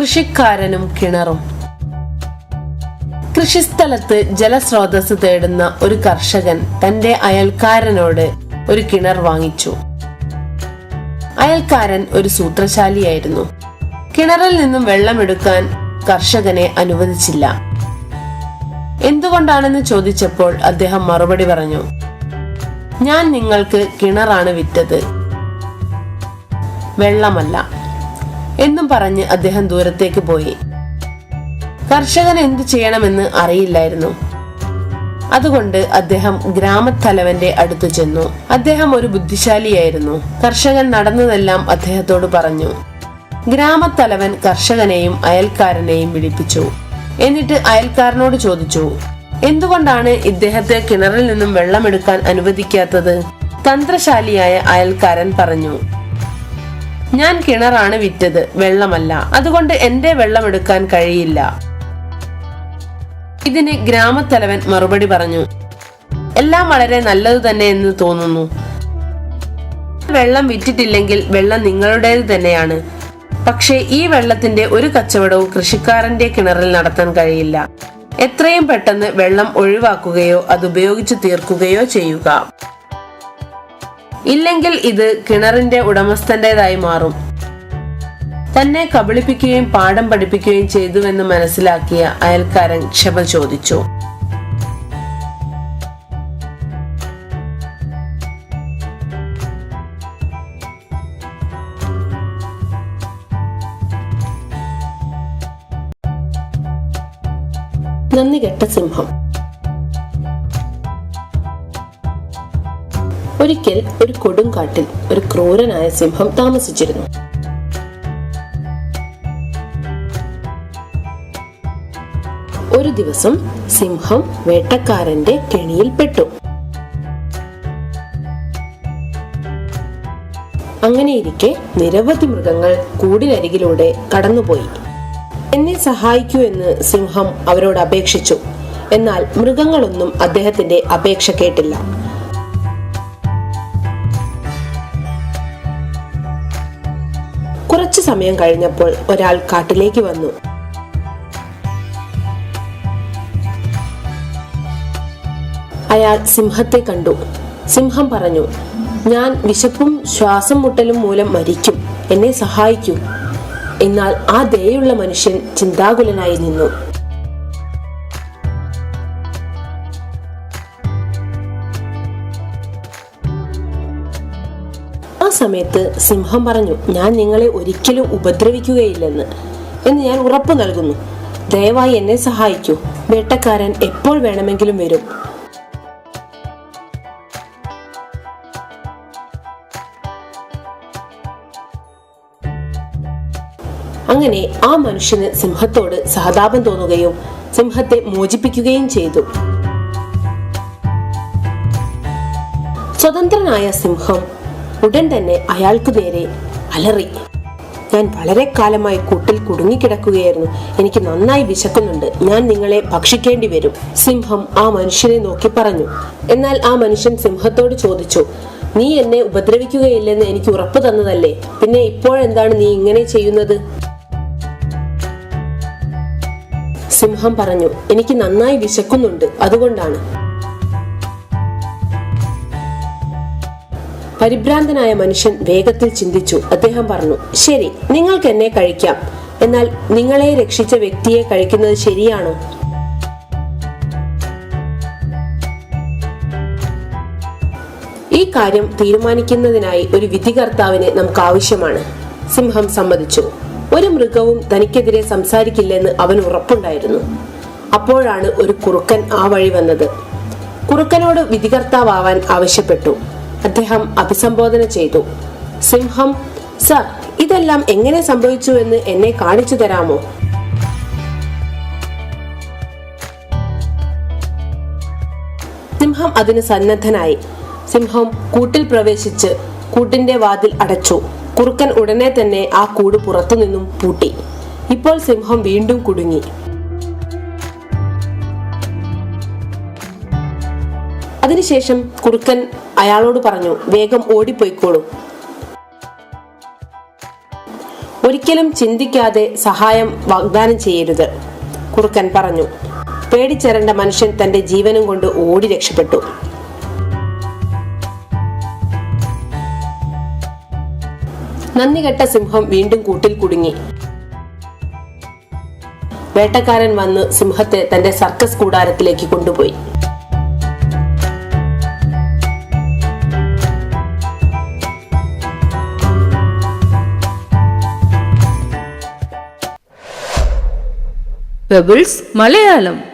കൃഷിക്കാരനും കിണറും. കൃഷിസ്ഥലത്ത് ജലസ്രോതസ് തേടുന്ന ഒരു കർഷകൻ തന്റെ അയൽക്കാരനോട് ഒരു കിണർ വാങ്ങിച്ചു. അയൽക്കാരൻ ഒരു സൂത്രശാലിയായിരുന്നു. കിണറിൽ നിന്നും വെള്ളമെടുക്കാൻ കർഷകനെ അനുവദിച്ചില്ല. എന്തുകൊണ്ടാണെന്ന് ചോദിച്ചപ്പോൾ അദ്ദേഹം മറുപടി പറഞ്ഞു, ഞാൻ നിങ്ങൾക്ക് കിണറാണ് വിറ്റത്, വെള്ളമല്ല എന്നും പറഞ്ഞ് അദ്ദേഹം ദൂരത്തേക്ക് പോയി. കർഷകൻ എന്തു ചെയ്യണമെന്ന് അറിയില്ലായിരുന്നു. അതുകൊണ്ട് അദ്ദേഹം ഗ്രാമത്തലവന്റെ അടുത്തു ചെന്നു. അദ്ദേഹം ഒരു ബുദ്ധിശാലിയായിരുന്നു. കർഷകൻ നടന്നതെല്ലാം അദ്ദേഹത്തോട് പറഞ്ഞു. ഗ്രാമത്തലവൻ കർഷകനെയും അയൽക്കാരനെയും വിളിപ്പിച്ചു. എന്നിട്ട് അയൽക്കാരനോട് ചോദിച്ചു, എന്തുകൊണ്ടാണ് ഇദ്ദേഹത്തെ കിണറിൽ നിന്നും വെള്ളമെടുക്കാൻ അനുവദിക്കാത്തത്? തന്ത്രശാലിയായ അയൽക്കാരൻ പറഞ്ഞു, ഞാൻ കിണറാണ് വിറ്റത്, വെള്ളമല്ല. അതുകൊണ്ട് എന്റെ വെള്ളമെടുക്കാൻ കഴിയില്ല. ഇതിന് ഗ്രാമത്തലവൻ മറുപടി പറഞ്ഞു, എല്ലാം വളരെ നല്ലതു തന്നെ എന്ന് തോന്നുന്നു. വെള്ളം വിറ്റിട്ടില്ലെങ്കിൽ വെള്ളം നിങ്ങളുടേത് തന്നെയാണ്. പക്ഷേ ഈ വെള്ളത്തിന്റെ ഒരു കച്ചവടവും കൃഷിക്കാരന്റെ കിണറിൽ നടത്താൻ കഴിയില്ല. എത്രയും പെട്ടെന്ന് വെള്ളം ഒഴിവാക്കുകയോ അത് ഉപയോഗിച്ച് തീർക്കുകയോ ചെയ്യുക. ഇല്ലെങ്കിൽ ഇത് കിണറിന്റെ ഉടമസ്ഥന്റേതായി മാറും. തന്നെ കബളിപ്പിക്കുകയും പാഠം പഠിപ്പിക്കുകയും ചെയ്തുവെന്ന് മനസ്സിലാക്കിയ അയൽക്കാരൻ ക്ഷമ ചോദിച്ചു. നന്ദികെട്ട സിംഹം. ഒരിക്കൽ ഒരു കൊടുങ്കാട്ടിൽ ഒരു ക്രൂരനായ സിംഹം താമസിച്ചിരുന്നു. ഒരു ദിവസം സിംഹം വേട്ടക്കാരന്റെ കെണിയിൽപ്പെട്ടു. അങ്ങനെയിരിക്കെ നിരവധി മൃഗങ്ങൾ കൂടിനരികിലൂടെ കടന്നുപോയി. എന്നെ സഹായിക്കൂ എന്ന് സിംഹം അവരോട് അപേക്ഷിച്ചു. എന്നാൽ മൃഗങ്ങളൊന്നും അദ്ദേഹത്തിന്റെ അപേക്ഷ കേട്ടില്ല. കുറച്ചു സമയം കഴിഞ്ഞപ്പോൾ ഒരാൾ കാട്ടിലേക്ക് വന്നു. അയാൾ സിംഹത്തെ കണ്ടു. സിംഹം പറഞ്ഞു, ഞാൻ വിശപ്പും ശ്വാസം മുട്ടലും മൂലം മരിക്കും, എന്നെ സഹായിക്കൂ. എന്നാൽ ആ ദയുള്ള മനുഷ്യൻ ചിന്താകുലനായി നിന്നു. ആ സമയത്ത് സിംഹം പറഞ്ഞു, ഞാൻ നിങ്ങളെ ഒരിക്കലും ഉപദ്രവിക്കുകയില്ലെന്ന് ഞാൻ ഉറപ്പു നൽകുന്നു. ദയവായി എന്നെ സഹായിക്കൂ. വേട്ടക്കാരൻ എപ്പോൾ വേണമെങ്കിലും വരും. അങ്ങനെ ആ മനുഷ്യന് സിംഹത്തോട് സഹതാപം തോന്നുകയും സിംഹത്തെ മോചിപ്പിക്കുകയും ചെയ്തു. സ്വതന്ത്രനായ സിംഹം ഉടൻ തന്നെ അയാൾക്ക് നേരെ അലറി, ഞാൻ വളരെ കാലമായി കൂട്ടിൽ കുടുങ്ങിക്കിടക്കുകയായിരുന്നു. എനിക്ക് നന്നായി വിശക്കുന്നുണ്ട്. ഞാൻ നിങ്ങളെ ഭക്ഷിക്കേണ്ടി വരും. സിംഹം ആ മനുഷ്യനെ നോക്കി പറഞ്ഞു. എന്നാൽ ആ മനുഷ്യൻ സിംഹത്തോട് ചോദിച്ചു, നീ എന്നെ ഉപദ്രവിക്കുകയില്ലെന്ന് എനിക്ക് ഉറപ്പു തന്നതല്ലേ, പിന്നെ ഇപ്പോഴെന്താണ് നീ ഇങ്ങനെ ചെയ്യുന്നത്? സിംഹം പറഞ്ഞു, എനിക്ക് നന്നായി വിശക്കുന്നുണ്ട്, അതുകൊണ്ടാണ്. പരിഭ്രാന്തനായ മനുഷ്യൻ വേഗത്തിൽ ചിന്തിച്ചു. അദ്ദേഹം പറഞ്ഞു, ശരി, നിങ്ങൾക്ക് എന്നെ കഴിക്കാം. എന്നാൽ നിങ്ങളെ രക്ഷിച്ച വ്യക്തിയെ കഴിക്കുന്നത് ശരിയാണോ? ഈ കാര്യം തീരുമാനിക്കുന്നതിനായി ഒരു വിധികർത്താവിനെ നമുക്ക് ആവശ്യമാണ്. സിംഹം സമ്മതിച്ചു. ഒരു മൃഗവും തനിക്കെതിരെ സംസാരിക്കില്ലെന്ന് അവന് ഉറപ്പുണ്ടായിരുന്നു. അപ്പോഴാണ് ഒരു കുറുക്കൻ ആ വഴി വന്നത്. കുറുക്കനോട് വിധികർത്താവാൻ ആവശ്യപ്പെട്ടു. അദ്ദേഹം അഭിസംബോധന ചെയ്തു. സിംഹം, സർ, ഇതെല്ലാം എങ്ങനെ സംഭവിച്ചു എന്ന് എന്നെ കാണിച്ചു തരാമോ? സിംഹം അതിന് സന്നദ്ധനായി. സിംഹം കൂട്ടിൽ പ്രവേശിച്ച് കൂട്ടിന്റെ വാതിൽ അടച്ചു. കുറുക്കൻ ഉടനെ തന്നെ ആ കൂട് പുറത്തുനിന്നും പൂട്ടി. ഇപ്പോൾ സിംഹം വീണ്ടും കുടുങ്ങി. അതിനുശേഷം കുറുക്കൻ അയാളോട് പറഞ്ഞു, വേഗം ഓടിപ്പോയിക്കോളൂ. ഒരിക്കലും ചിന്തിക്കാതെ സഹായം വാഗ്ദാനം ചെയ്യരുത്, കുറുക്കൻ പറഞ്ഞു. പേടിച്ചരണ്ട മനുഷ്യൻ തന്റെ ജീവനും കൊണ്ട് ഓടി രക്ഷപ്പെട്ടു. നന്ദികെട്ട സിംഹം വീണ്ടും കൂട്ടിൽ കുടുങ്ങി. വേട്ടക്കാരൻ വന്ന് സിംഹത്തെ തന്റെ സർക്കസ് കൂടാരത്തിലേക്ക് കൊണ്ടുപോയി. പെബിൾസ് മലയാളം.